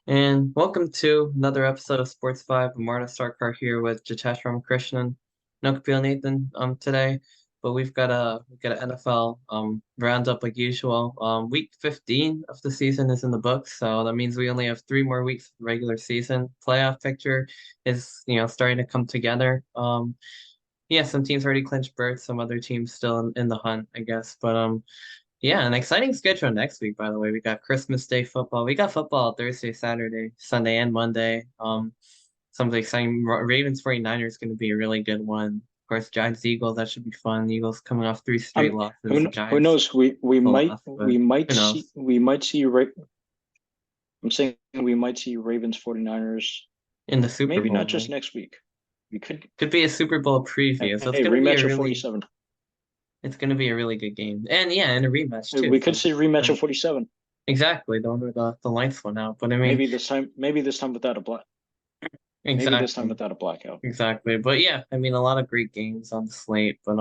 And welcome to another episode of SportsVibe. I'm Arnav Sarkar here with Jitesh Ramakrishnan. No Kapil Nathan today, but we've got an NFL roundup like usual. Week 15 of the season is in the books, so that means we only have 3 more weeks of the regular season. Playoff picture is starting to come together. Yeah, some teams already clinched berths, some other teams still in the hunt, I guess. But yeah, an exciting schedule next week, by the way. We got Christmas Day football. We got football Thursday, Saturday, Sunday, and Monday. Something exciting. Ravens 49ers going to be a really good one. Of course, Giants Eagles, that should be fun. Eagles coming off three straight losses. Who Giants knows? We might lost, but who knows? I'm saying we might see Ravens 49ers. In the Super Maybe Bowl, not just man. next week. We could Could be a Super Bowl preview. So rematch of 47. it's gonna be a really good game. And yeah, and a rematch too. We could So see a rematch of 47. exactly, the one where the lights went out. But I mean, Maybe this time without a black. Maybe this time exactly. without a blackout. Exactly. But yeah, I mean a lot of great games on the slate. But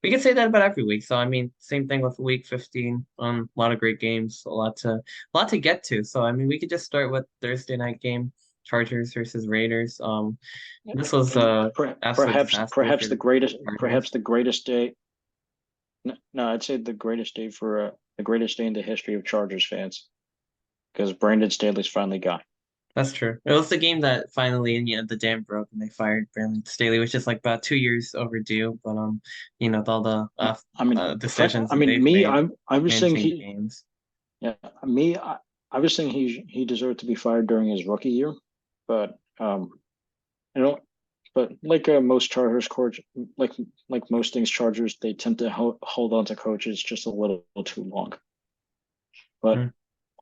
we can say that about every week. So I mean, same thing with week 15. A lot of great games, a lot to get to. So I mean we could just start with Thursday night game, Chargers versus Raiders. This was a absolute disaster Perhaps for the Chargers. the greatest day. No, I'd say the greatest day in the history of Chargers fans because Brandon Staley's finally gone. That's true. It was the game that finally, the dam broke and they fired Brandon Staley, which is like about 2 years overdue. But with all the decisions I that mean, they've me, made I was saying managing the games. yeah, I was saying he deserved to be fired during his rookie year, but you know, but like most Chargers coach, like like most things Chargers, they tend to hold on to coaches just a little too long. But Mm.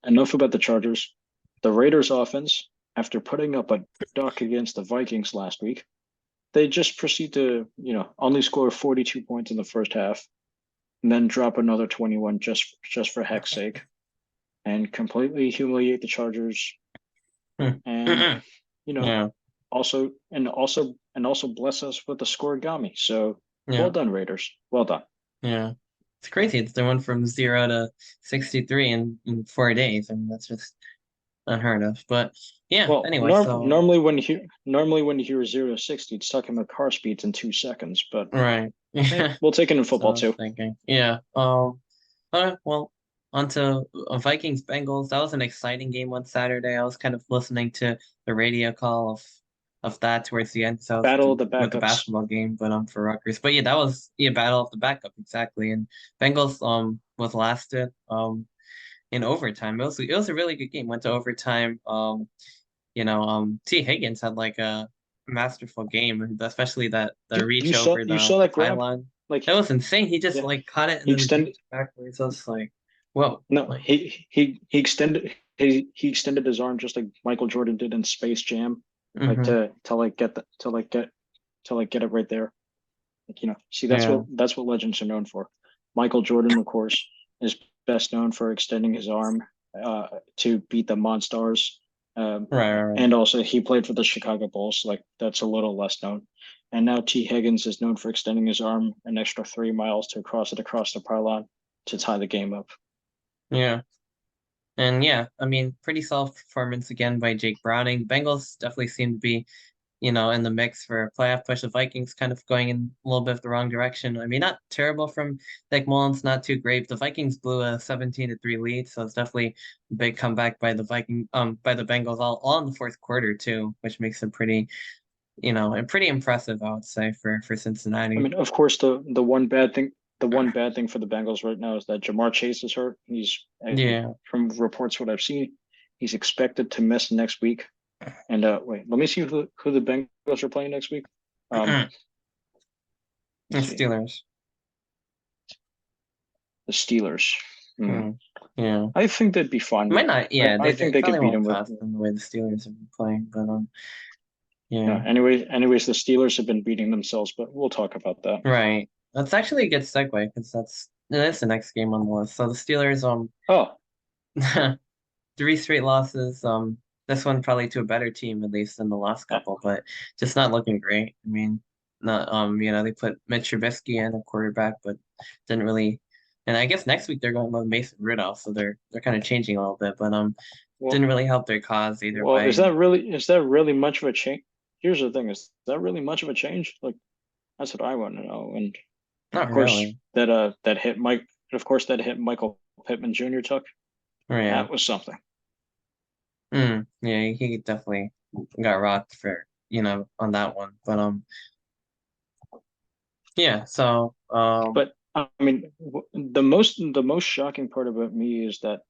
enough about the Chargers. The Raiders offense, after putting up a duck against the Vikings last week, they just proceed to, only score 42 points in the first half and then drop another 21 just for heck's sake and completely humiliate the Chargers Mm. and, Mm-mm. you know, Yeah, also bless us with the scoregami. So well yeah, done, Raiders. Well done. yeah. It's crazy. They went from 0 to 63 in 4 days. I mean, that's just unheard of. But yeah, Well, anyway, so normally when you hear 0 to 60, it's talking about car speeds in 2 seconds, but right. hey, Yeah. we'll take it in So I football was too. thinking. Yeah. Well, on to Vikings Bengals. That was an exciting game on Saturday. I was kind of listening to the radio call of that towards the end. So I was Battle of the with the backups. basketball game, but for Rutgers. But yeah, that was battle of the backup exactly. And Bengals was lasted in overtime. It was a really good game. Went to overtime. T. Higgins had like a masterful game, especially that the reach over You the saw the that grab? pylon. Like, That was insane. He just yeah, like caught it and he then extended. reached backwards. I was like, whoa, No, like he extended his arm just like Michael Jordan did in Space Jam, like hmm to like get the to like get it right there. Like, see, yeah, that's what legends are known for. Michael Jordan, of course, is best known for extending his arm to beat the Monstars. Um, right, right, right. and also he played for the Chicago Bulls, like that's a little less known. And now T. Higgins is known for extending his arm an extra 3 miles to cross it across the pylon to tie the game up. Yeah. And yeah, I mean, pretty solid performance again by Jake Browning. Bengals definitely seem to be in the mix for a playoff push. The Vikings kind of going in a little bit of the wrong direction. I mean, not terrible from Nick Mullins, not too great. The Vikings blew a 17-3 lead, so it's definitely a big comeback by the Bengals all in the fourth quarter too, which makes it pretty, and pretty impressive, I would say, for I Cincinnati. mean, of course, the one bad thing for the Bengals right now is that Jamar Chase is hurt. Yeah. From reports what I've seen, he's expected to miss next week. And wait, let me see who the Bengals are playing next week. And Let's see, Steelers. the Steelers. Hmm. Hmm. Yeah. I think they'd be fine. Might not, yeah, I they think they could probably beat won't them with. cost them the way the Steelers have been playing, but No, yeah. anyways, the Steelers have been beating themselves, but we'll talk about that. Right. That's actually a good segue because that's the next game on the list. So the Steelers, Oh, 3 straight losses. This one probably to a better team at least than the last yeah. couple, but just not looking great. I mean, not they put Mitch Trubisky in a quarterback, but didn't really. And I guess next week they're going with Mason Rudolph, so they're kind of changing a little bit. But Well, didn't really help their cause either well, way. is that really much of a change? Here's the thing: is that really much of a change? Like that's what I want to know. And Not of course, really. that hit Mike. Of course, that hit Michael Pittman Jr. took. Oh, yeah. That was something. Yeah, he definitely got rocked for, on that one. But yeah, so But I mean, the most shocking part about me is that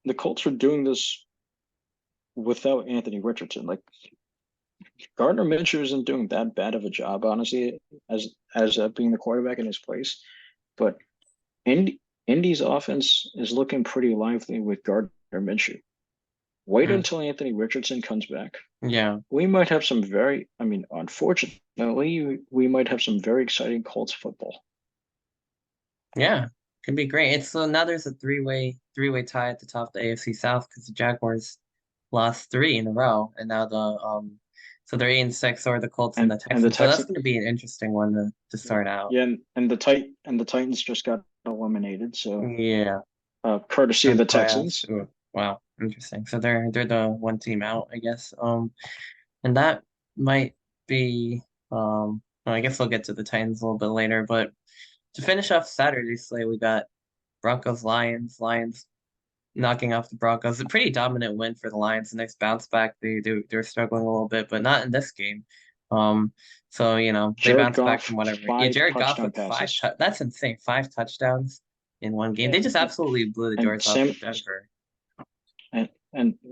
the Colts are doing this without Anthony Richardson. Like Gardner Minshew isn't doing that bad of a job, honestly, as being the quarterback in his place. But Indy's offense is looking pretty lively with Gardner Minshew. Wait mm, until Anthony Richardson comes back. yeah. We might have some very, I mean, unfortunately, we might have some very exciting Colts football. Yeah, could be great. It's so now there's a three-way tie at the top of the AFC South because the Jaguars lost three in a row, and now so they're 8-6, or the Colts and the And the Texans. So that's Texans, going to be an interesting one to yeah, start out. yeah, and the Titans just got eliminated. So, Yeah, courtesy of in the the playoffs. Texans. Ooh, wow, interesting. So they're the one team out, I guess. And that might be well, I guess we'll get to the Titans a little bit later, but to finish off Saturday's slate, we got Broncos Lions. Lions knocking off the Broncos. A pretty dominant win for the Lions. A nice bounce back. They're struggling a little bit, but not in this game. Um, so they Jared bounced back from Goff, whatever. Yeah, five Jared Goff touchdown with passes, that's insane. 5 touchdowns in one game. They and just absolutely blew the and doors off Sam of Denver.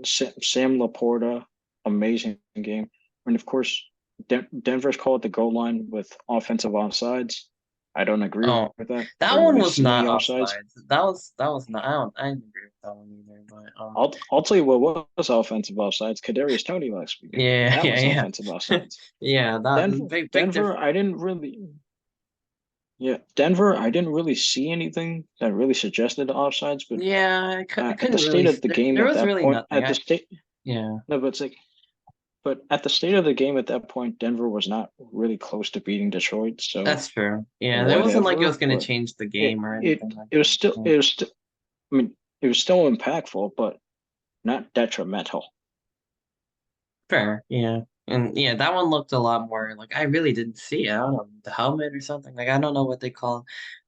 Sam Laporta, amazing game. And of course, Denver's called the goal line with offensive offsides. I don't agree Oh, with that. I that didn't one really was see any not offsides. offsides. That was not. I didn't agree with that one either. But I'll tell you what was offensive offsides. Kadarius Toney last week. yeah, That was yeah, offensive yeah, offsides. yeah. That big Denver, I difference. didn't really. Yeah, Denver, I didn't really see anything that really suggested offsides. But Yeah, I at the couldn't state really. of the game There at was that really point, nothing. Yeah. no, but it's like, but at the state of the game at that point, Denver was not really close to beating Detroit. So That's true. Yeah, there wasn't like it whatever. was going to But change the game or anything like it was that. still Yeah. it was still. I mean, it was still impactful, but not detrimental. Fair. Yeah. And yeah, that one looked a lot more like I really didn't see it. I don't know, the helmet or something. Like I don't know what they call.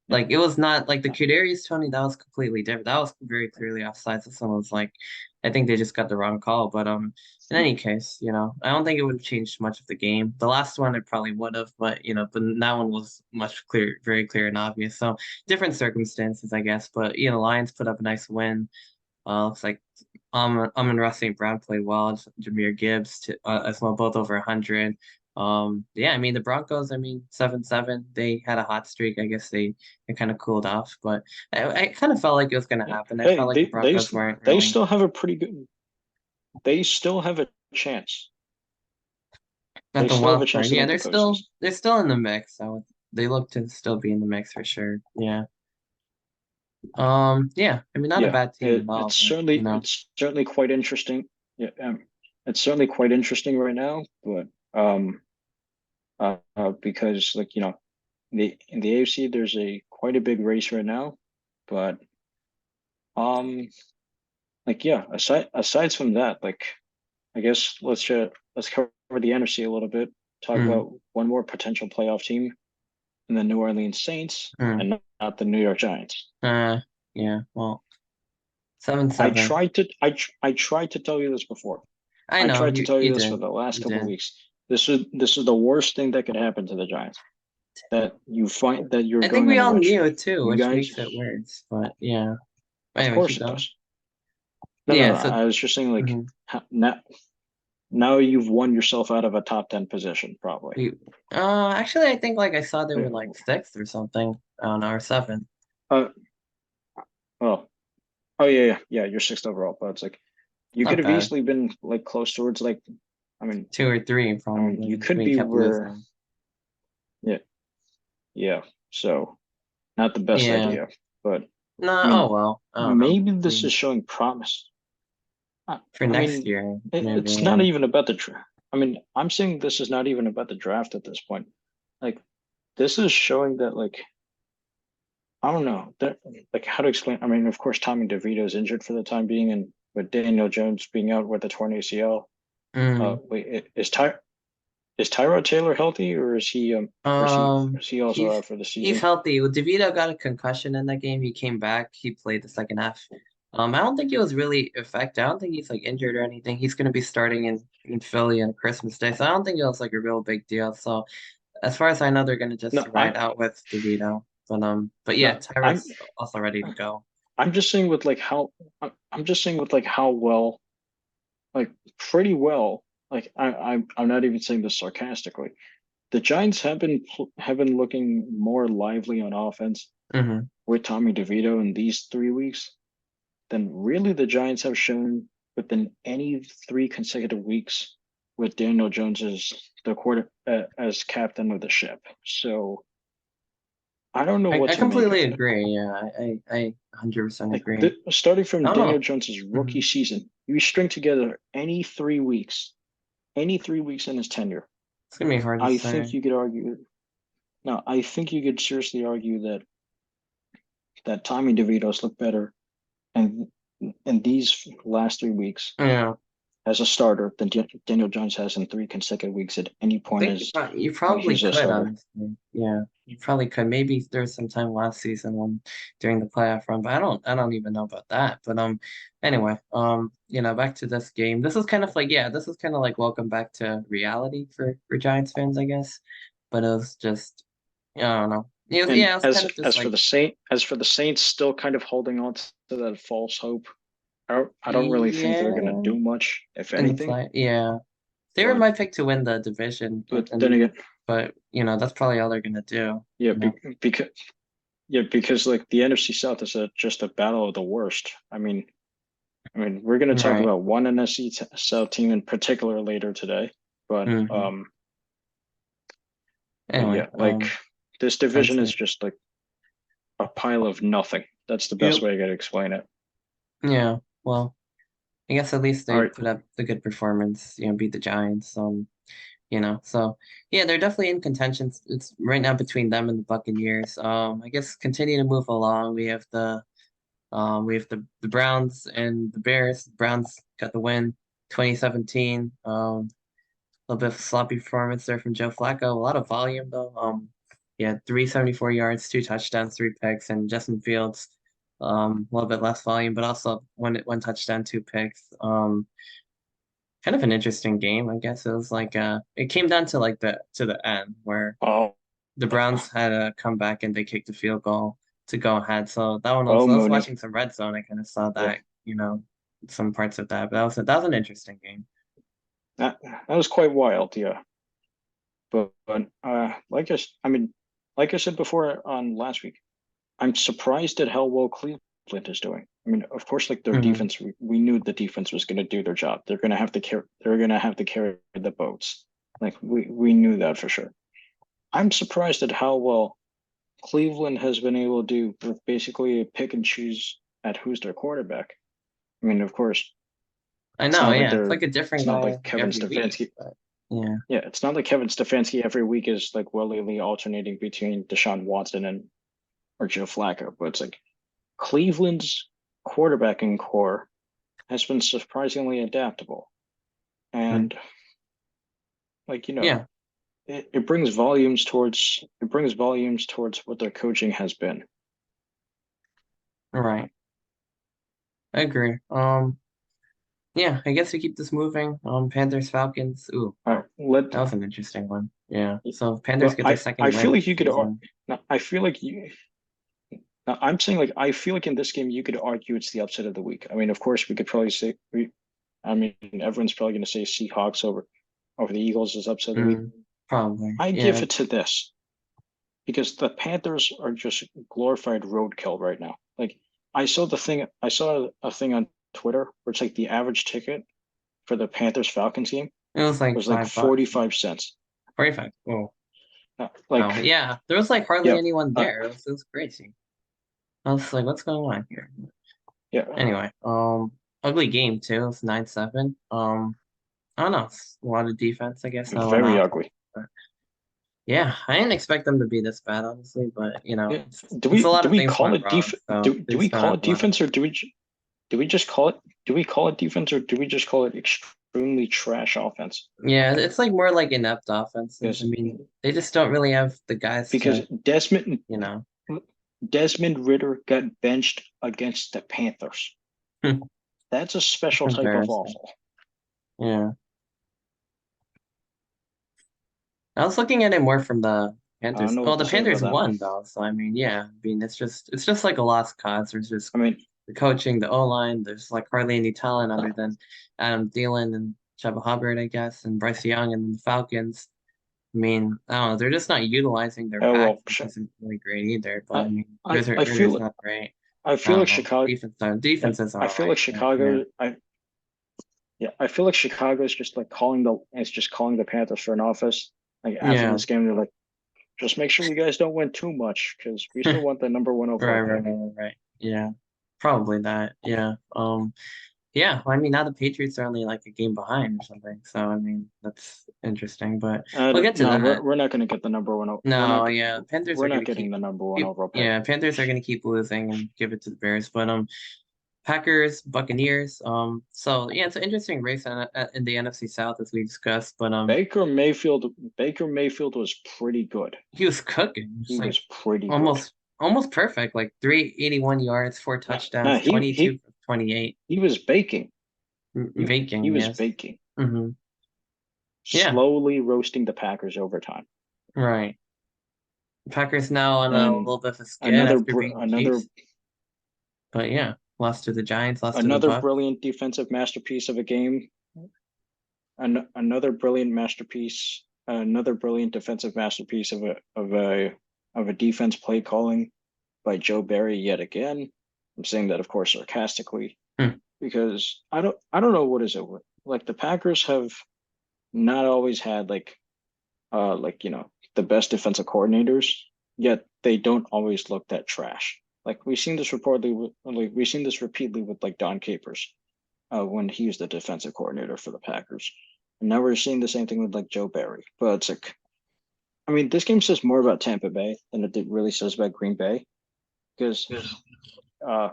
Yeah, Like it was not like the yeah. Kadarius Tony. That was completely different. That was very clearly offside. So someone was like, I think they just got the wrong call. But in any case, I don't think it would have changed much of the game. The last one it probably would have, but but that one was much clear, very clear and obvious. So different circumstances, I guess. But Lions put up a nice win. Looks like Amon-Ra St. Brown played well. Jahmyr Gibbs as well, both over 100. Yeah, I mean the Broncos. I mean 7-7. They had a hot streak. I guess they kind of cooled off, but I kind of felt like it was going to Yeah. happen. I Hey, felt like the Broncos weren't they really. still have a pretty good. They still have a chance. At They the still have a wild chance card. to Yeah, make the postseason. they're still in the mix. They look to still be in the mix for sure. Yeah. Yeah. I mean, not a Yeah, bad team at all, but it's certainly quite interesting. Yeah, it's certainly quite interesting right now, but because like in the AFC there's a quite a big race right now, but um like yeah, aside from that, like I guess let's cover the NFC a little bit. Talk mm, about one more potential playoff team, and the New Orleans Saints, mm, and not the New York Giants. uh, yeah. Well, seven I seven. tried to I tried to tell you this before. I I know tried to tell you you this for did. the last You couple of did. weeks. This is the worst thing that could happen to the Giants. That you find that you're I think going we on a all win knew streak. it too, You which guys, makes it worse. But yeah. of Anyway, keep course it going. does. No. Yeah. So I was just saying like mhm. now you've won yourself out of a top 10 position probably. we actually I think like I saw they were like Uh, sixth or something on our seventh. uh, well, oh yeah. You're sixth overall, but it's like you could Not have bad. easily been like close towards like I mean 2 or 3 you probably. could We be kept where losing. yeah yeah. So not the best Yeah. idea, but No, I oh mean well. I don't know. maybe I this mean is showing promise. for I next mean, year, maybe it's not yeah. even about the draft. I mean, I'm saying this is not even about the draft at this point. Like, this is showing that, like, I don't know, that, like, how to explain. I mean, of course, Tommy DeVito is injured for the time being, and with Daniel Jones being out with a torn ACL. Mm. Wait, is Tyrod Taylor healthy, or is he also He's out for the he's season? healthy. Well, DeVito got a concussion in that game. He came back. He played the second half. I don't think he was really affected. I don't think he's like injured or anything. He's going to be starting in Philly on Christmas Day, so I don't think it was like a real big deal. So as far as I know, they're going to just No, ride out with DeVito. But yeah, no, I'm Tyrod's also ready to go. I'm just saying with like how I'm just saying with like how well, like pretty well. Like I'm not even saying this sarcastically. The Giants have been looking more lively on offense Hmm. with Tommy DeVito in these 3 weeks than really the Giants have shown within any 3 consecutive weeks with Daniel Jones as the quarter as captain of the ship. So I don't know what I to make completely of it. agree. Yeah, I 100% Like agree. starting from I don't Daniel know. Jones's Hmm. rookie season, you string together any 3 weeks in his tenure. It's gonna be hard to I think say. you could argue. No, I think you could seriously argue that Tommy DeVito's looked better and in these last 3 weeks Yeah. as a starter than Daniel Jones has in 3 consecutive weeks at any I point think as you when he probably was a could, starter. honestly. Yeah, you probably could. Maybe there was some time last season when during the playoff run, but I don't even know about that. But anyway, back to this game. This is kind of like, yeah, this is kind of like welcome back to reality for Giants fans, I guess. But it was just, I don't know. And Yeah, it was kind of just like, as for the Saints, still kind of holding on to that false hope. I don't really think they're going to yeah, do much, if in the anything. play, yeah. They were But my pick to win the division, but then again, but that's probably all they're gonna do, yeah, you know. because because like the NFC South is just a battle of the worst. I mean, we're going to talk Right. about one NFC South team in particular later today, but Hmm. Anyway, yeah, like this sounds division is good. just like a pile of nothing. That's the best Yep. way I could explain it. Yeah. Well, I guess at least All they right, put up the good performance, beat the Giants. So yeah, they're definitely in contention. It's right now between them and the Buccaneers. I guess continue to move along. We have the Browns and the Bears. Browns got the win, 2017. A little bit of sloppy performance there from Joe Flacco. A lot of volume though. Yeah, 374 yards, 2 touchdowns, 3 picks, and Justin Fields, a little bit less volume, but also one touchdown, 2 picks. Kind of an interesting game, I guess. It was like it came down to like the end where oh, the Browns had a comeback and they kicked a field goal to go ahead. So that one oh, I was Mooney, watching some red zone. I kind of saw yeah, that, some parts of that. But that was an interesting game. that was quite wild, yeah. But I mean, like I said before on last week, I'm surprised at how well Cleveland is doing. I mean, of course, like their Hmm. defense, we knew the defense was going to do their job. They're going to have to carry. They're going to have to carry the boats. Like we knew that for sure. I'm surprised at how well Cleveland has been able to do with basically a pick and choose at who's their quarterback. I mean, of course, I it's know, not like yeah. It's like a it's different not guy like like Kevin every week, Stefanski. but yeah. Yeah, it's not like Kevin Stefanski every week is like willingly alternating between Deshaun Watson and or Joe Flacco, but it's like Cleveland's quarterbacking core has been surprisingly adaptable. Mm. And like, Yeah, it brings volumes towards what their coaching has been. right. I agree. Yeah, I guess we keep this moving. Panthers, Falcons. Ooh, All right, let that was an interesting one. Yeah. So Panthers well, get their I second win feel of like the you could season. now, I feel like you now, I'm saying like I feel like in this game you could argue it's the upset of the week. I mean, of course we could probably say I mean everyone's probably gonna say Seahawks over the Eagles is upset of the week. Mm, probably. I give Yeah. it to this because the Panthers are just glorified roadkill right now. Like I saw a thing on Twitter where it's like the average ticket for the Panthers Falcons game It was like was like $5. 45 cents. 45. Oh, Like oh, yeah. There was like hardly yeah, anyone uh, there. It was crazy. I was like, what's going on here? yeah, Anyway, ugly game too. It's 9-7. I don't know. It's a lot of defense, I guess, not a lot very of offense. ugly. But yeah, I didn't expect them to be this bad, honestly. But Yeah. it's a lot Do of we things call went it wrong, so do they we just don't call have it a lot of. defense or do we just call it? Do we call it defense or do we just call it extremely trash offense? Yeah, it's like more like inept offenses. I Because mean, they just don't really have the guys because to, you know. Desmond Ritter got benched against the Panthers. That's a special type of Embarrassing. awful. Yeah. I was looking at it more from the I don't Panthers. know Well, what to the say about Panthers that. won though, so I mean, yeah. I mean, it's just like a lost cause. There's just I mean, the coaching, the O line. There's like hardly any talent other than Adam Thielen and Chuba Hubbard, I guess, and Bryce Young and the Falcons. I mean, I don't know. They're just not utilizing their oh pack, well, which isn't really great either. But I I mean, I I Ritter's feel not great. I I feel don't like know. Chicago. Defenses are I all feel like right, but yeah, Chicago. I feel like Chicago is just like calling the Panthers for an office. Like after yeah, this game, they're like, just make sure you guys don't win too much because we still want the number one overall pick. right. Yeah, probably that. Yeah. Yeah, well, I mean, now the Patriots are only like a game behind or something. So, I mean, that's interesting, but we'll get to No, that. we're not going to get the number one. No, yeah, Panthers We're are going not to getting the number one overall pick. yeah, Panthers are going to keep losing and give it to the Bears. But Packers, Buccaneers. So yeah, it's an interesting race in the NFC South as we discussed. But Baker Mayfield was pretty good. he was cooking. He It's like was pretty good. almost perfect. Like 381 yards, four No, touchdowns, 22 from 28. he was baking. He Baking, was yes. baking. Hmm. Yeah, Slowly roasting the Packers over time. right. Packers now on a And little bit of a skid after beating the another Chiefs. But yeah, lost to the Giants, lost to the Bucks. brilliant defensive masterpiece of a game. Another brilliant masterpiece. Another brilliant defensive masterpiece of a defense play calling by Joe Barry yet again. I'm saying that, of course, sarcastically, Hmm. because I don't know what is it like. The Packers have not always had the best defensive coordinators, yet they don't always look that trash. Like we've seen this repeatedly with like Don Capers, when he was the defensive coordinator for the Packers. And now we're seeing the same thing with like Joe Barry. But it's like, I mean, this game says more about Tampa Bay than it really says about Green Bay, because uh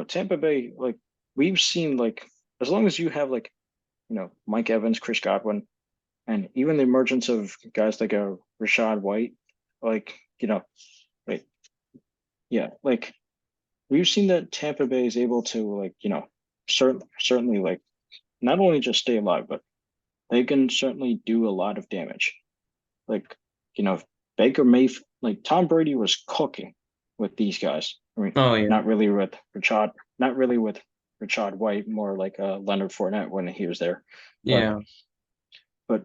Tampa Bay, like we've seen, like as long as you have like Mike Evans, Chris Godwin, and even the emergence of guys like a Rashad White, like like like we've seen that Tampa Bay is able to certainly like not only just stay alive, but they can certainly do a lot of damage. Like you know, Baker Mayfield, like Tom Brady was cooking with these guys. I mean, Oh yeah, not really with Rashad White, more like Leonard Fournette when he was there, but yeah.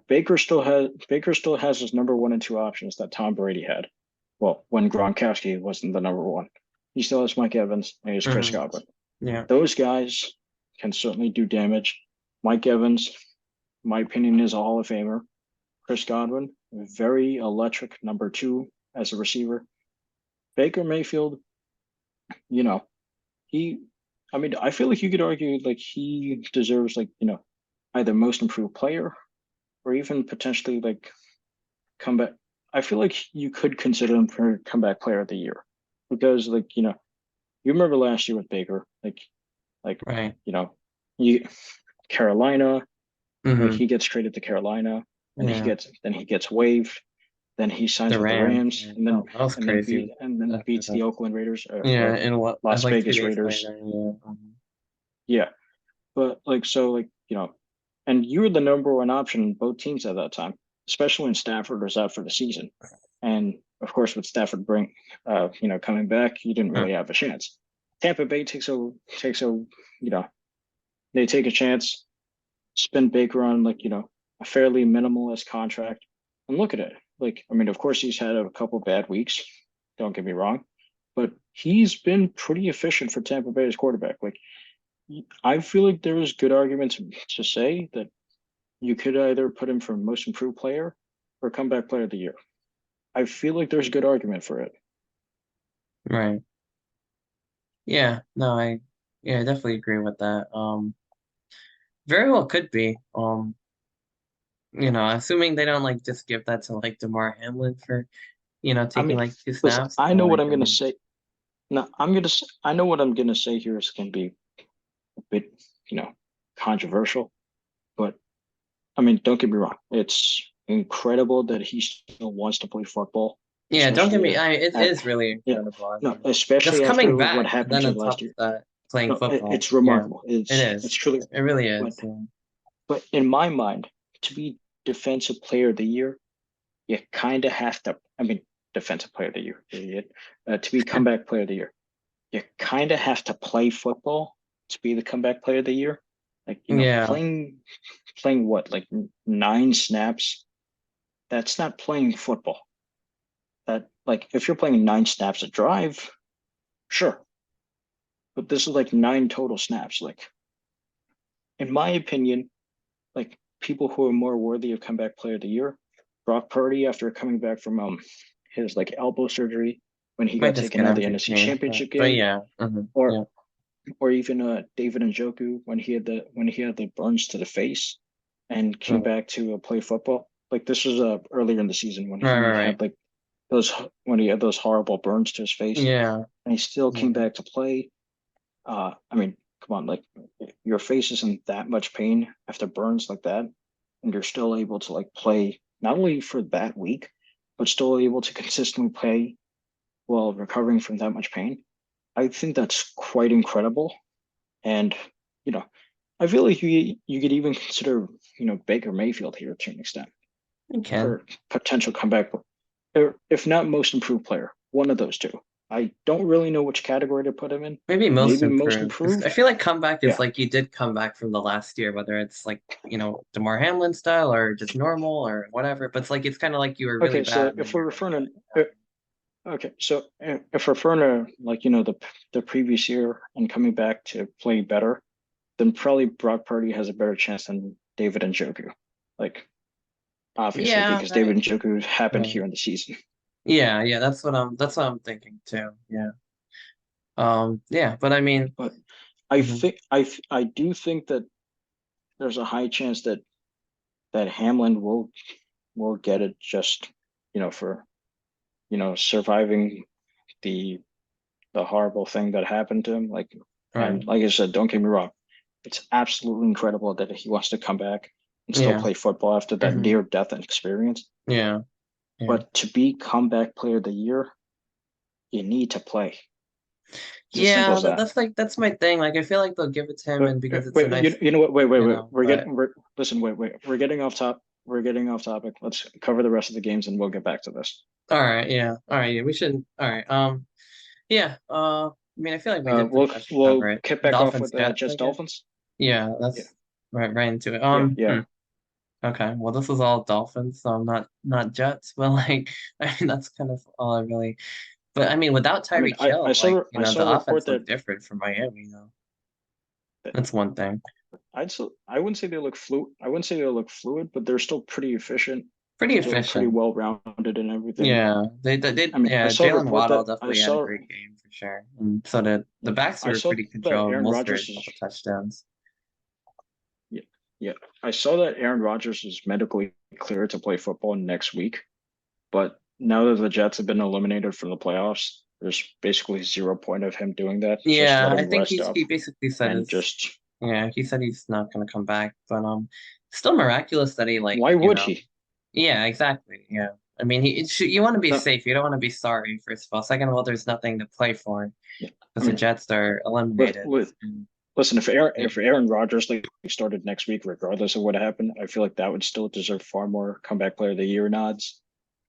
Baker still has his number one and two options that Tom Brady had. Well, when Gronkowski wasn't the number one, he still has Mike Evans and he has Chris Hmm. Godwin. Yeah. Those guys can certainly do damage. Mike Evans, in my opinion, is a Hall of Famer. Chris Godwin, very electric number two as a receiver. Baker Mayfield, you know, he, I mean, I feel like you could argue like he deserves either most improved player or even potentially like comeback. I feel like you could consider him for comeback player of the year because you remember last year with Baker, like Right. you know, you Carolina, like Hmm. he gets traded to Carolina and Yeah. then he gets waived, then he signs The with the Rams. Rams Yeah. Oh, that was crazy. After beats that. the Oakland Raiders Yeah, or and what Las like two Vegas days Raiders. later. Yeah. Yeah, but and you were the number one option in both teams at that time, especially when Stafford was out for the season. And of course, with Stafford coming back, you didn't Hmm. really have a chance. Tampa Bay takes a they take a chance, spend Baker on a fairly minimalist contract, and look at it. Like I mean, of course, he's had a couple bad weeks. Don't get me wrong, but he's been pretty efficient for Tampa Bay as quarterback. Like I feel like there is good argument to say that you could either put him for most improved player or comeback player of the year. I feel like there's good argument for it. Right. Yeah. No, I definitely agree with that. Very well could be. Assuming they don't like just give that to like DeMar Hamlin for, I taking mean, like two listen, snaps. I But know what like I'm I gonna mean, say. Now I know what I'm gonna say here is gonna be a bit, controversial, but I mean, don't get me wrong. It's incredible that he still wants to play football, Yeah, don't get especially me. It at is really yeah, incredible. I no, mean, just especially coming after what back, and happened then to on him last top of year. that, playing No, football. it's Yeah, remarkable. it It's is. truly, It really but is. Yeah. in my mind, to be defensive player of the year, you kind of have to. I mean, defensive player of the year, idiot. To be comeback player of the year, you kind of have to play football to be the comeback player of the year. Like, Yeah. playing what, like 9 snaps? That's not playing football. That, like, if you're playing 9 snaps a drive, sure, but this is like 9 total snaps. Like, in my opinion, like, people who are more worthy of comeback player of the year, Brock Purdy after coming back from his like elbow surgery when he Might got just taken get out of the NFC MVP, Championship but game, yeah. or Yeah. even David Njoku when he had the burns to the face and came Right. back to play football. Like, this was earlier in the season when Right. he Right. had like those when he had those horrible burns to his face, Yeah. and he still came Yeah. back to play. I mean, come on, like, your face is in that much pain after burns like that, and you're still able to like play not only for that week, but still able to consistently play while recovering from that much pain. I think that's quite incredible. And, you know, I feel like you could even consider, Baker Mayfield here to an extent You can. for potential comeback, or if not most improved player, one of those two. I don't really know which category to put him in. Maybe most Maybe most improved. Because I improved. feel like comeback is Yeah. like you did come back from the last year, whether it's like, DeMar Hamlin style or just normal or whatever. But it's kind of like you were really Okay. bad So and then if we're you're really referring good. to, okay, so if we're referring to, like, the previous year and coming back to play better, then probably Brock Purdy has a better chance than David Njoku. Like, obviously, Yeah, because David Njoku happened yeah. here in the season. Yeah, yeah, that's what I'm thinking too. Yeah. Yeah, but I mean, But mhm. I do think that there's a high chance that Hamlin will get it, just for surviving the horrible thing that happened to him. Like, Right. and like I said, don't get me wrong, it's absolutely incredible that he wants to come back and still Yeah. play football after that Hmm. near death experience. Yeah. Yeah. But to be comeback player of the year, you need to play. It's as simple Yeah, as that. that's my thing. Like I feel like they'll give it to him and because it's a Wait, nice, you know what? Wait. but We're listen. Wait. We're getting off top. We're getting off topic. Let's cover the rest of the games and we'll get back to this. all right, yeah. All right, yeah, we should all right. Yeah, I mean I feel like we did pretty much We'll cover it. kick back off Dolphins with Jets, Jets I guess. Dolphins. Yeah, Yeah, that's right into it. yeah. Okay. Well, this was all Dolphins, so not Jets, but I mean that's kind of all I really. But I mean, without I mean, Tyreek Hill, I saw the a report offense that looked different from Miami, That's one thing. I wouldn't say they look fluid. I wouldn't say they look fluid, but they're still pretty efficient, Pretty still pretty efficient. well rounded and everything. Yeah, they I mean, yeah. Jalen Waddle definitely had a great game for sure, and so did the backs I were saw pretty that controlled. Aaron Most were a Rodgers is couple touchdowns. yeah, yeah. I saw that Aaron Rodgers is medically cleared to play football next week, but now that the Jets have been eliminated from the playoffs, there's basically 0 point of him doing that. Just let Yeah, I him think rest up he basically said and his just yeah he said he's not gonna come back, but still miraculous that he why would he? yeah, exactly, yeah. I mean you want to be No, safe, you don't want to be sorry first of all. Second of all, there's nothing to play for yeah. I because the mean, Jets are eliminated. with And, listen, yeah. if Aaron Rodgers like started next week, regardless of what happened, I feel like that would still deserve far more comeback player of the year nods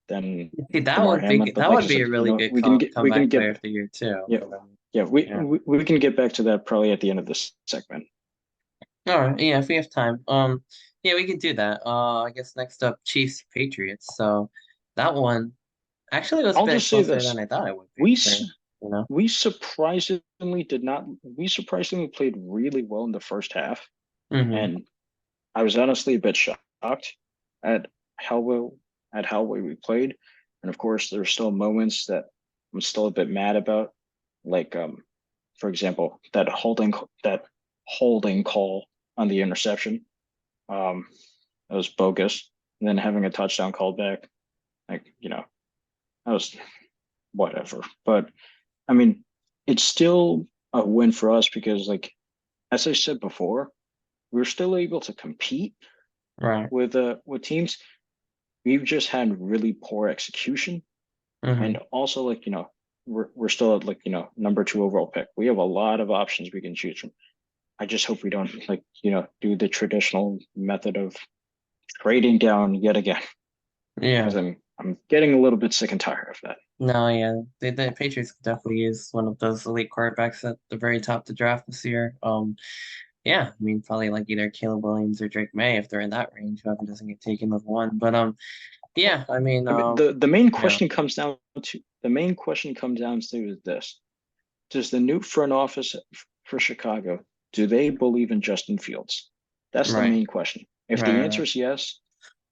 than See, DeMar Hamlin. But that like I would be said, a really good we can comeback player get of the year too. yeah, But, yeah, yeah. we can get back to that probably at the end of this segment. All right. Yeah, if we have time. Yeah, we could do that. I guess next up, Chiefs Patriots. So that one actually was a I'll bit just say closer than this: I thought it would be. we For s- you know. we surprisingly did not. We surprisingly played really well in the first half, Hmm. and I was honestly a bit shocked at how well how well we played. And of course, there's still moments that I'm still a bit mad about, like for example, that holding call on the interception. Um, that was bogus. And then having a touchdown called back, like, that was whatever. But I mean, it's still a win for us because, like as I said before, we're still able to compete Right. with teams. We've just had really poor execution, Mm-hmm. and also we're still at number two overall pick. We have a lot of options we can choose from. I just hope we don't do the traditional method of trading down yet again Yeah. because I'm getting a little bit sick and tired of that. No, yeah. The Patriots could definitely use one of those elite quarterbacks at the very top of the draft this year. Yeah, I mean probably like either Caleb Williams or Drake May if they're in that range, whoever doesn't get taken with one. But yeah, I mean I mean, yeah, the main question comes down to is this: does the new front office for Chicago, do they believe in Justin Fields? That's the right, main question. If the right, answer is yes,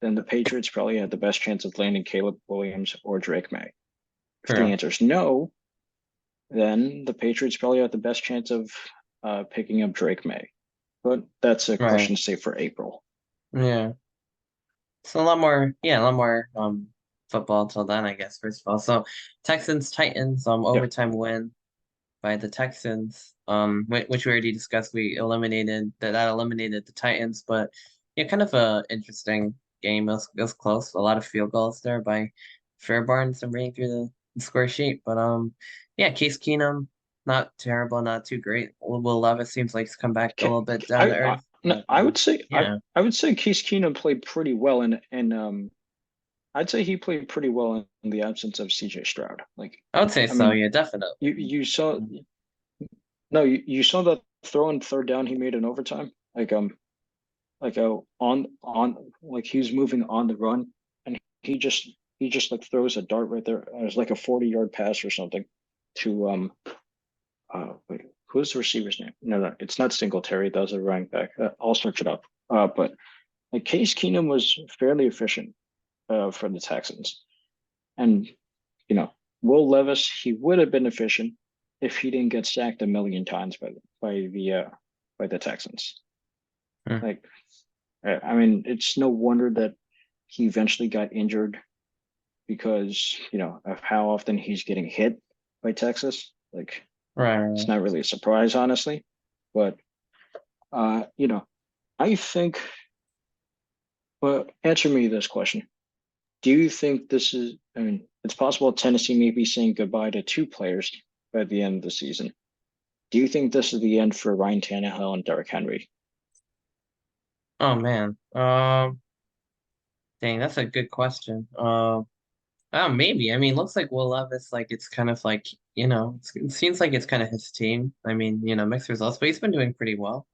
then the Patriots probably have the best chance of landing Caleb Williams or Drake May. If the true. answer is no, then the Patriots probably have the best chance of picking up Drake May. But that's a Right. question to save for April. Yeah. So a lot more football till then, I guess, first of all. So Texans Titans Yeah. overtime win by the Texans, which we already discussed. We eliminated that eliminated the Titans, but yeah, kind of a interesting game. It was close. A lot of field goals there by Fairbarns. I'm reading through the score sheet, but yeah, Case Keenum, not terrible, not too great. Will Levis seems like he's come back a little bit down to earth, No, but I would say yeah, I would say Case Keenum played pretty well, and I'd say he played pretty well in the absence of CJ Stroud. Like, I would say I so. mean, Yeah, definitely. you saw no, you saw that throw on third down he made in overtime. On like he was moving on the run, and he just like throws a dart right there. It was like a 40-yard pass or something to wait, who's the receiver's name? No, it's not Singletary. That was a running back. I'll search it up. But like Case Keenum was fairly efficient for the Texans, and you know Will Levis, he would have been efficient if he didn't get sacked a million times by the Texans. Mm. Like, I mean, it's no wonder that he eventually got injured because of how often he's getting hit by Texas. Like, Right, it's right. not really a surprise, honestly. But I think. But answer me this question: do you think this is? I mean, it's possible Tennessee may be saying goodbye to two players by the end of the season. Do you think this is the end for Ryan Tannehill and Derrick Henry? Oh man. Dang, that's a good question. Oh, maybe. I mean, looks like Will Levis, like it's kind of like, it seems like it's kind of his team. I mean, mixed results, but he's been doing pretty well.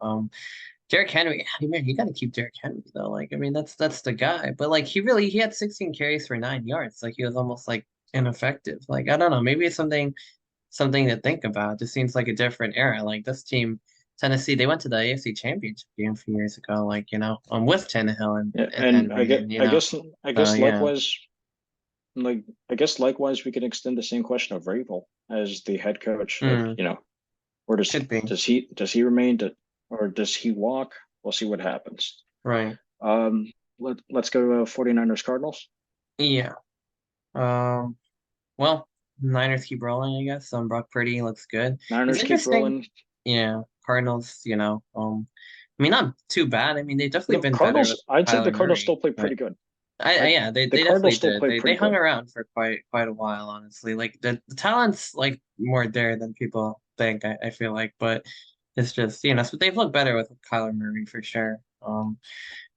Derrick Henry, man, you got to keep Derrick Henry though. Like, I mean, that's the guy. But like, he had 16 carries for 9 yards. Like, he was almost like ineffective. Like, I don't know. Maybe it's something to think about. It just seems like a different era. Like this team, Tennessee, they went to the AFC Championship game a few years ago. Like, with Tannehill Yeah, and and Henry, and I so guess yeah, likewise, we can extend the same question of Vrabel as the head coach. Like, mm, or could be does he remain or does he walk? We'll see what happens. right. Let's go to 49ers Cardinals. Yeah. Um. Well, Niners keep rolling, I guess. Brock Purdy looks good. It's Niners keep interesting. rolling. Yeah, Cardinals. I mean, not too bad. I mean, they've definitely No, been better with I'd say the Kyler Cardinals Murray, still play but pretty good. yeah, The they Cardinals definitely still did. play They pretty hung good. around for quite a while, honestly. Like the talent's like more there than people think. I feel like, but it's just so they've looked better with Kyler Murray for sure.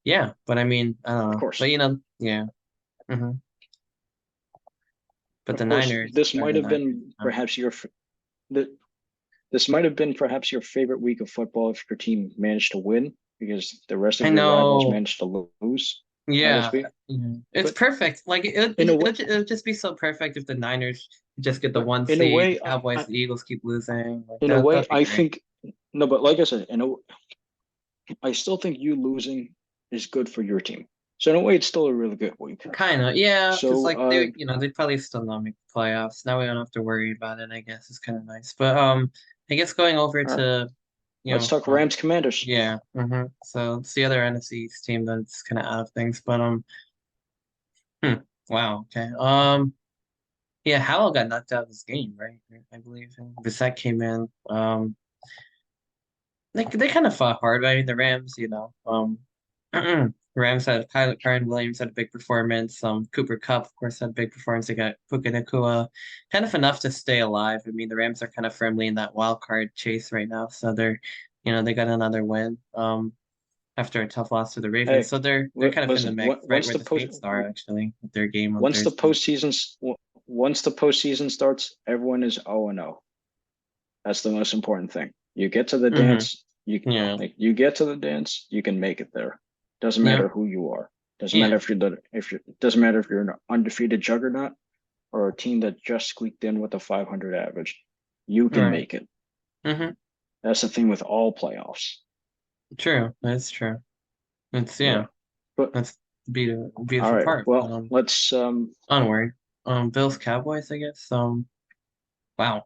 Yeah, but I mean, I don't Of know, but course, yeah. hmm But of the course, Niners are the Niners. th- this might have been perhaps your favorite week of football if your team managed to win because the rest I of your rivals know. managed to lose this Yeah, week. yeah. It's But perfect. Like in a way, it would just be so perfect if the Niners just get the but one in a seed, the way, Cowboys, the Eagles keep losing. Like in a way, that'd be I great. think no. But like I said, I still think you losing is good for your team. So in a way, it's still a really good week. Kind of, yeah, because So like they probably still not make the playoffs. Now we don't have to worry about it. I guess it's kind of nice. But I guess going over all right, to let's talk Rams Commanders. yeah, so it's the other NFC East team that's kind of out of things. But hmm, wow, okay, Yeah, Howell got knocked out of this game, right? I believe. And Bissett came in. They kind of fought hard. I mean, the Rams, Rams had Kyron Williams had a big performance. Cooper Kupp, of course, had a big performance. They got Puka Nacua, kind of enough to stay alive. I mean, the Rams are kind of firmly in that wild card chase right now, so they got another win. After a tough loss to the Ravens, Hey, so they're kind of in the listen. mix, right where the Saints are actually with their game on Once the Thursday. postseason once the postseason starts, everyone is 0-0. That's the most important thing. You get to the Mm-hmm. dance, you Yeah. like you get to the dance, you can make it there. Doesn't matter Yep. who you are. Doesn't matter Yeah. if you're doesn't matter if you're an undefeated juggernaut or a team that just squeaked in with a 500 average. You can Right. make it. Mm-hmm. That's the thing with all playoffs. True. That's true. It's Yeah. But that's the all beautiful right. part. Well, let's Onward. Bills Cowboys, I guess. Wow.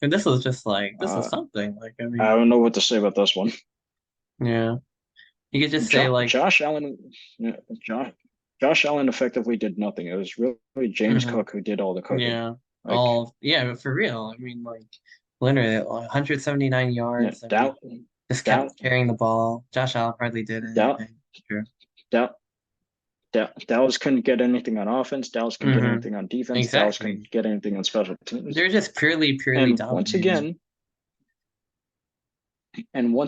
And this was uh something. I I mean, don't know what to say about this one. yeah. You could just say Josh Allen, yeah, Josh Allen effectively did nothing. It was really James mhm, Cook who did all the cooking. yeah, Like, for real. I mean, literally 179 yeah, yards. I mean, just kept carrying the ball. Josh Allen hardly did Dal, anything. True. Dal, Dallas couldn't get anything on offense. Dallas couldn't get Mm-hmm. anything on defense. Dallas Exactly. couldn't get anything on special teams. They're just purely And once dominating.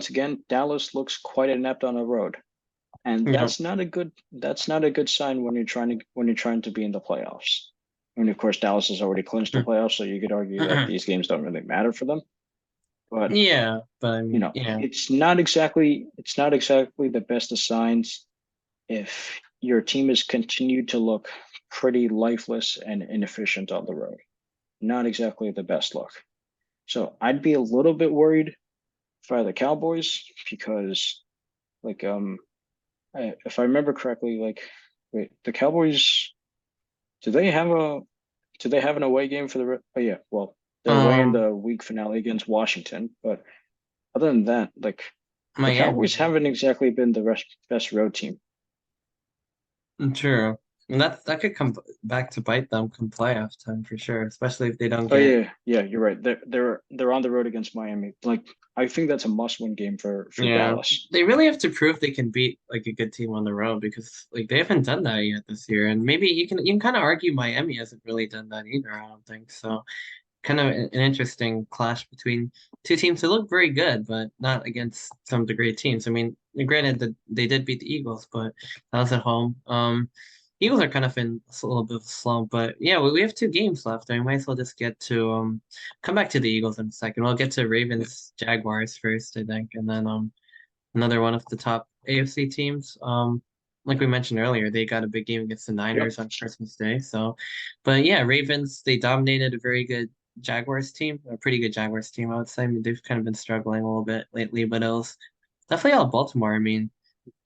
again, Dallas looks quite inept on the road. And Yeah. that's not a good sign when you're trying to be in the playoffs. And of course, Dallas has already clinched the playoffs, so you could argue that these games don't really matter for them. But Yeah, but I mean, it's not exactly the best of signs if your team has continued to look pretty lifeless and inefficient on the road. Not exactly the best look. So I'd be a little bit worried for the Cowboys because, like, if I remember correctly, like, wait, the Cowboys, do they have a do they have an away game for the? Oh yeah, well, they're away in um, the week finale against Washington, but other than that, like, the Miami. Cowboys haven't exactly been the best road team. True. And that could come back to bite them come playoff time for sure, especially if they don't Oh get. yeah, yeah, you're right. They're on the road against Miami. Like, I think that's a must-win game for Yeah, Dallas. they really have to prove they can beat a good team on the road because they haven't done that yet this year. And maybe you can kind of argue Miami hasn't really done that either, I don't think. So kind of an interesting clash between two teams who look very good, but not against some of the great teams. I mean, granted that they did beat the Eagles, but that was at home. Eagles are kind of in a little bit of a slump, but yeah, we have two games left. I might as well just get to come back to the Eagles in a second. We'll get to Yeah, Ravens Jaguars first, I think, and then another one of the top AFC teams. Like we mentioned earlier, they got a big game against the yep. Niners on Christmas Day. So, but yeah, Ravens, they dominated a very good Jaguars team, a pretty good Jaguars team, I would say. I mean, they've kind of been struggling a little bit lately, but it was definitely all Baltimore. I mean,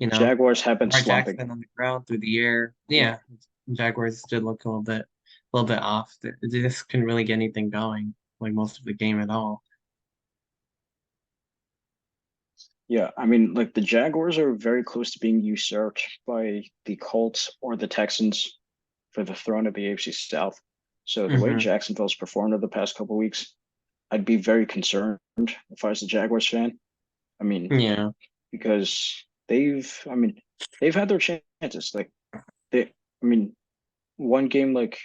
you know, Jaguars have been Lamar slumping. Jackson on the ground through the air. Yeah, Yeah, Jaguars did look a little bit off. They just couldn't really get anything going, like most of the game at all. yeah. I mean, like, the Jaguars are very close to being usurped by the Colts or the Texans for the throne of the AFC South. So the way Hmm. Jacksonville's performed over the past couple of weeks, I'd be very concerned if I was a Jaguars fan. I mean, Yeah. because they've had their chances. Like, they, I mean, one game, like,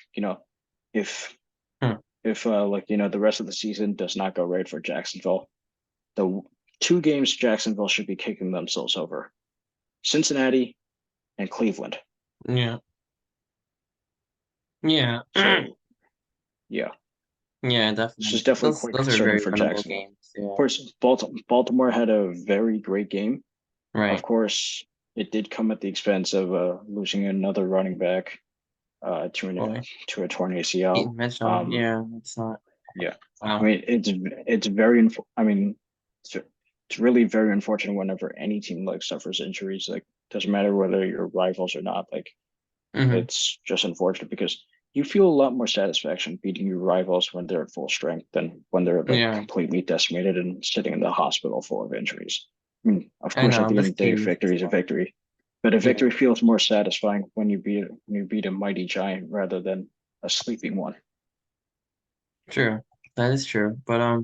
if Hmm. the rest of the season does not go right for Jacksonville, the two games Jacksonville should be kicking themselves over: Cincinnati and Cleveland. Yeah. Yeah. So yeah, Yeah, this is definitely. definitely quite Those are concerning very for winnable Jacksonville. games. Yeah. Of course, Baltimore had a very great game. Of Right. course, it did come at the expense of losing another running back Boy. to a torn ACL. Keaton Mitchell. Um, Yeah, it's not. yeah, I Wow. mean, it's I mean, it's really very unfortunate whenever any team, like, suffers injuries. Like, doesn't matter whether you're rivals or not. Like, Hmm. it's just unfortunate because you feel a lot more satisfaction beating your rivals when they're at full strength than when they're, like, Yeah, completely decimated and sitting in the hospital full of injuries. I mean, of I course, at know. the end This of the day, a team is victory just is a fun. victory, but a Yeah. victory feels more satisfying when you beat a mighty giant rather than a sleeping one. True. That is true. But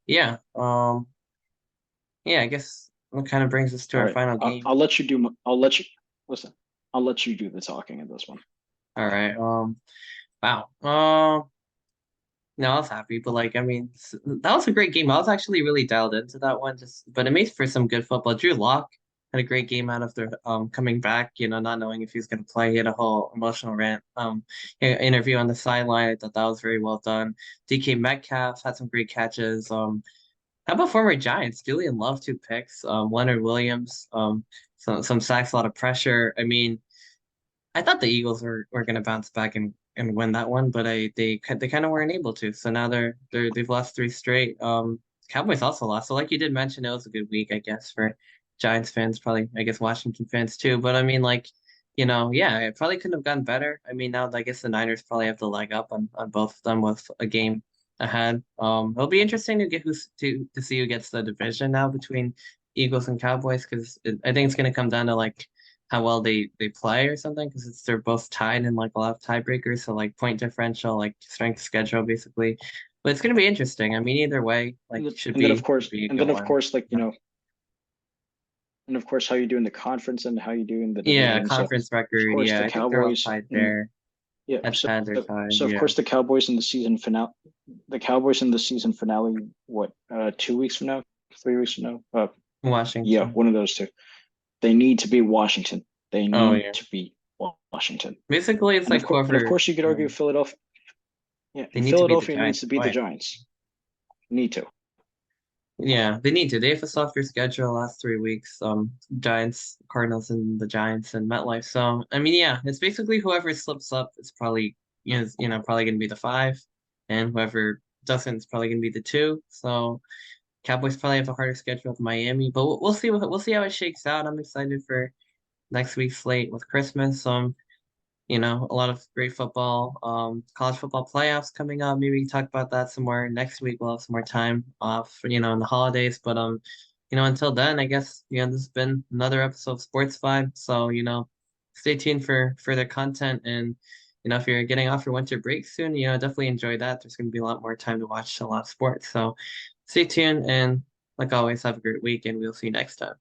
yeah. Yeah, I guess what kind of brings us to All our right, final I'll, game. I'll let you do. I'll let you listen. I'll let you do the talking in this one. All right. Wow. No, I was happy, but like, I mean, that was a great game. I was actually really dialed into that one, just but it made for some good football. Drew Lock had a great game out of the coming back, not knowing if he was going to play. He had a whole emotional rant interview on the sideline. I thought that was very well done. DK Metcalf had some great catches. How about former Giants? Julian Love, 2 picks. Leonard Williams, some sacks, a lot of pressure. I mean, I thought the Eagles were going to bounce back and win that one, but they kind of weren't able to. So now they've lost 3 straight. Cowboys also lost. So like you did mention, it was a good week, I guess, for Giants fans, probably I guess Washington fans too. But I mean, like, yeah, it probably couldn't have gone better. I mean, now I guess the Niners probably have the leg up on both of them with a game ahead. It'll be interesting to get to see who gets the division now between Eagles and Cowboys because I think it's going to come down to like how well they play or something because they're both tied in like a lot of tiebreakers, so like point differential, like strength of schedule, basically. But it's gonna be interesting. I mean, either way, like should And then be of course, should be a and good then of one. course, like Yeah, and of course, how you do in the conference and how you do in the yeah, division. So, conference of record. course, Yeah, the I think they're all Cowboys tied and there. yeah. Head to head, they're tied. So of Yeah, course, the Cowboys in the season finale. The Cowboys in the season finale. What? 2 weeks from now? 3 weeks from now? Yeah, Washington. one of those two. They need to beat Washington. They Oh need yeah. to beat Washington. Basically, it's like And of whoever. course, you could argue Philadelphia. Yeah, They need to beat the Philadelphia needs Giants to beat the twice. Giants. Need to. Yeah, they need to. They have a softer schedule last 3 weeks. Giants, Cardinals, and the Giants and MetLife. So I mean, yeah, it's basically whoever slips up is probably probably gonna be the 5, and whoever doesn't is probably gonna be the 2. So Cowboys probably have a harder schedule with Miami, but we'll see we'll see how it shakes out. I'm excited for next week's slate with Christmas. A lot of great football, college football playoffs coming up. Maybe we can talk about that some more next week. We'll have some more time off, in the holidays. But until then, I guess, this has been another episode of Sports Vibe. So, stay tuned for further content. And, if you're getting off your winter break soon, definitely enjoy that. There's going to be a lot more time to watch a lot of sports. So stay tuned and like always, have a great week and we'll see you next time.